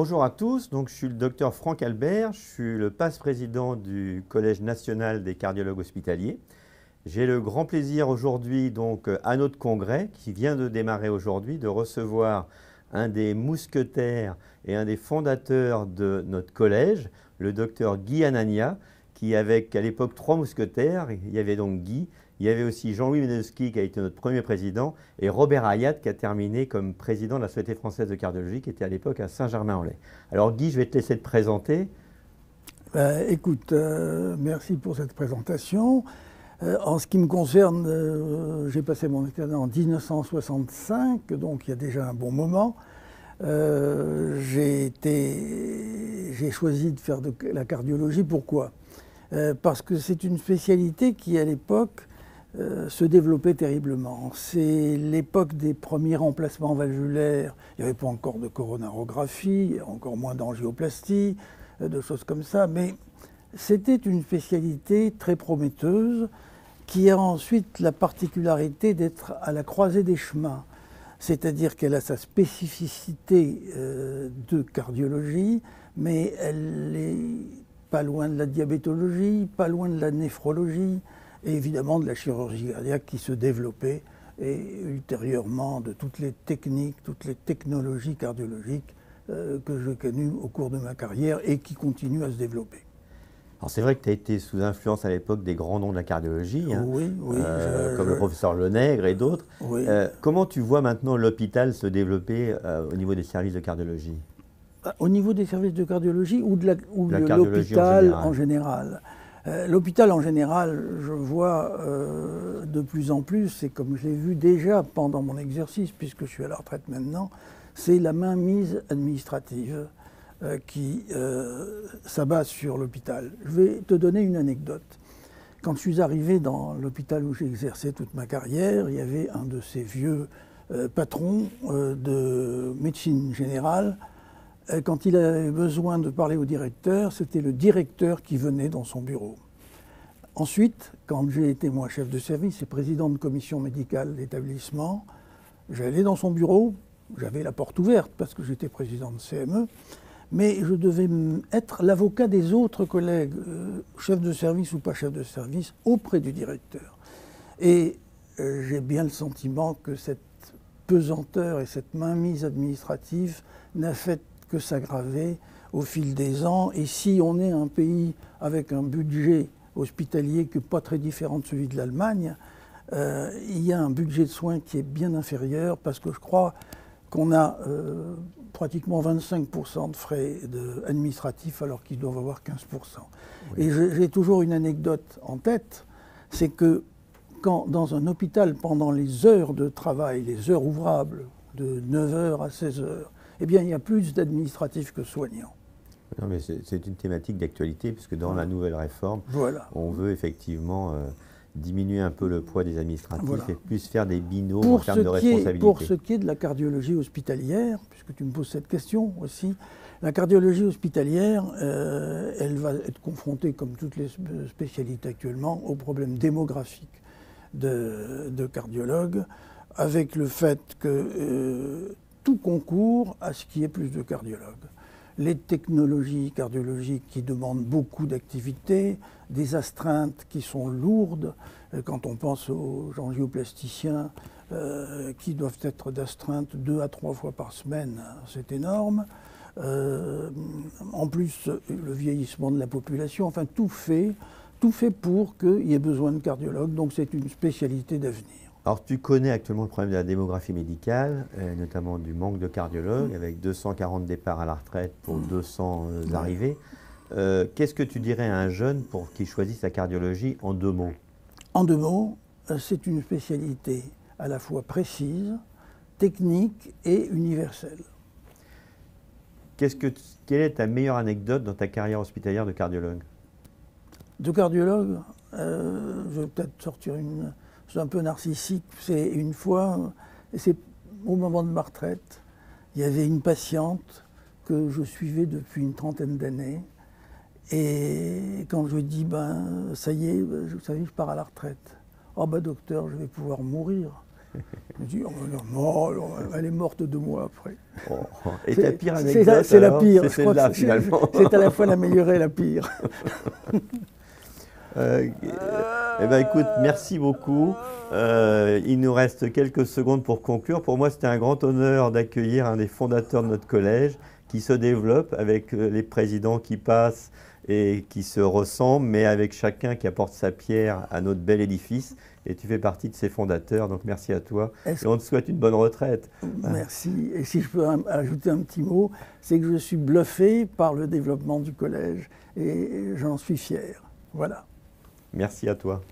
Bonjour à tous, donc, je suis le docteur Franck Albert, je suis le passe-président du Collège national des cardiologues hospitaliers. J'ai le grand plaisir aujourd'hui, donc, à notre congrès, qui vient de démarrer aujourd'hui, de recevoir un des mousquetaires et un des fondateurs de notre collège, le docteur Guy Anania, qui avec à l'époque 3 mousquetaires. Il y avait donc Guy, il y avait aussi Jean-Louis Meneuski qui a été notre premier président et Robert Hayat qui a terminé comme président de la Société française de cardiologie qui était à l'époque à Saint-Germain-en-Laye. Alors Guy, je vais te laisser te présenter. Écoute, merci pour cette présentation. En ce qui me concerne, j'ai passé mon examen en 1965, donc il y a déjà un bon moment. J'ai choisi de faire de la cardiologie. Pourquoi? Parce que c'est une spécialité qui, à l'époque, se développait terriblement. C'est l'époque des premiers remplacements valvulaires. Il n'y avait pas encore de coronarographie, encore moins d'angioplastie, de choses comme ça. Mais c'était une spécialité très prometteuse qui a ensuite la particularité d'être à la croisée des chemins. C'est-à-dire qu'elle a sa spécificité de cardiologie, mais elle n'est pas loin de la diabétologie, pas loin de la néphrologie, et évidemment de la chirurgie cardiaque qui se développait, et ultérieurement de toutes les techniques, toutes les technologies cardiologiques que j'ai connues au cours de ma carrière et qui continuent à se développer. Alors c'est vrai que tu as été sous influence à l'époque des grands noms de la cardiologie, hein, oui, comme le professeur Lenègre et d'autres. Oui. Comment tu vois maintenant l'hôpital se développer au niveau des services de cardiologie? Au niveau des services de cardiologie ou de cardiologie l'hôpital en général? L'hôpital en général, je vois de plus en plus, et comme je l'ai vu déjà pendant mon exercice, puisque je suis à la retraite maintenant, c'est la mainmise administrative qui s'abat sur l'hôpital. Je vais te donner une anecdote. Quand je suis arrivé dans l'hôpital où j'ai exercé toute ma carrière, il y avait un de ces vieux patrons de médecine générale. Quand il avait besoin de parler au directeur, c'était le directeur qui venait dans son bureau. Ensuite, quand j'ai été moi chef de service et président de commission médicale d'établissement, j'allais dans son bureau, j'avais la porte ouverte parce que j'étais président de CME, mais je devais être l'avocat des autres collègues, chef de service ou pas chef de service, auprès du directeur. Et j'ai bien le sentiment que cette pesanteur et cette mainmise administrative n'a fait que s'aggraver au fil des ans. Et si on est un pays avec un budget hospitalier qui n'est pas très différent de celui de l'Allemagne, il y a un budget de soins qui est bien inférieur parce que je crois qu'on a pratiquement 25% de frais administratifs alors qu'ils doivent avoir 15%. Oui. Et j'ai toujours une anecdote en tête, c'est que quand dans un hôpital, pendant les heures de travail, les heures ouvrables, de 9h à 16h, eh bien, il y a plus d'administratifs que soignants. Non, mais c'est une thématique d'actualité, puisque dans la nouvelle réforme, on veut effectivement diminuer un peu le poids des administratifs et plus faire des binômes en termes de responsabilité. Pour ce qui est de la cardiologie hospitalière, puisque tu me poses cette question aussi, la cardiologie hospitalière, elle va être confrontée, comme toutes les spécialités actuellement, aux problèmes démographiques de cardiologues, avec le fait que tout concourt à ce qu'il y ait plus de cardiologues. Les technologies cardiologiques qui demandent beaucoup d'activité, des astreintes qui sont lourdes, quand on pense aux angioplasticiens qui doivent être d'astreinte 2 à 3 fois par semaine, c'est énorme. En plus, le vieillissement de la population, enfin tout fait pour qu'il y ait besoin de cardiologues, donc c'est une spécialité d'avenir. Alors, tu connais actuellement le problème de la démographie médicale, notamment du manque de cardiologues, avec 240 départs à la retraite pour 200 arrivées. Qu'est-ce que tu dirais à un jeune pour qu'il choisisse la cardiologie en 2 mots? En 2 mots, c'est une spécialité à la fois précise, technique et universelle. Quelle est ta meilleure anecdote dans ta carrière hospitalière de cardiologue? De cardiologue, je vais peut-être sortir une... C'est un peu narcissique, c'est une fois, c'est au moment de ma retraite, il y avait une patiente que je suivais depuis une trentaine d'années. Et quand je lui ai dit, ben, ça y est, vous savez, je pars à la retraite. Oh ben docteur, je vais pouvoir mourir. Je dis, oh, non, elle est morte 2 mois après. Oh. Et ta pire anecdote, c'est la pire. C'est celle-là, finalement. C'est à la fois la meilleure et la pire. Eh ben, écoute, merci beaucoup. Il nous reste quelques secondes pour conclure. Pour moi, c'était un grand honneur d'accueillir un des fondateurs de notre collège qui se développe avec les présidents qui passent et qui se ressemblent, mais avec chacun qui apporte sa pierre à notre bel édifice. Et tu fais partie de ses fondateurs, donc merci à toi. Et on te souhaite une bonne retraite. Merci. Et si je peux ajouter un petit mot, c'est que je suis bluffé par le développement du collège et j'en suis fier. Voilà. Merci à toi.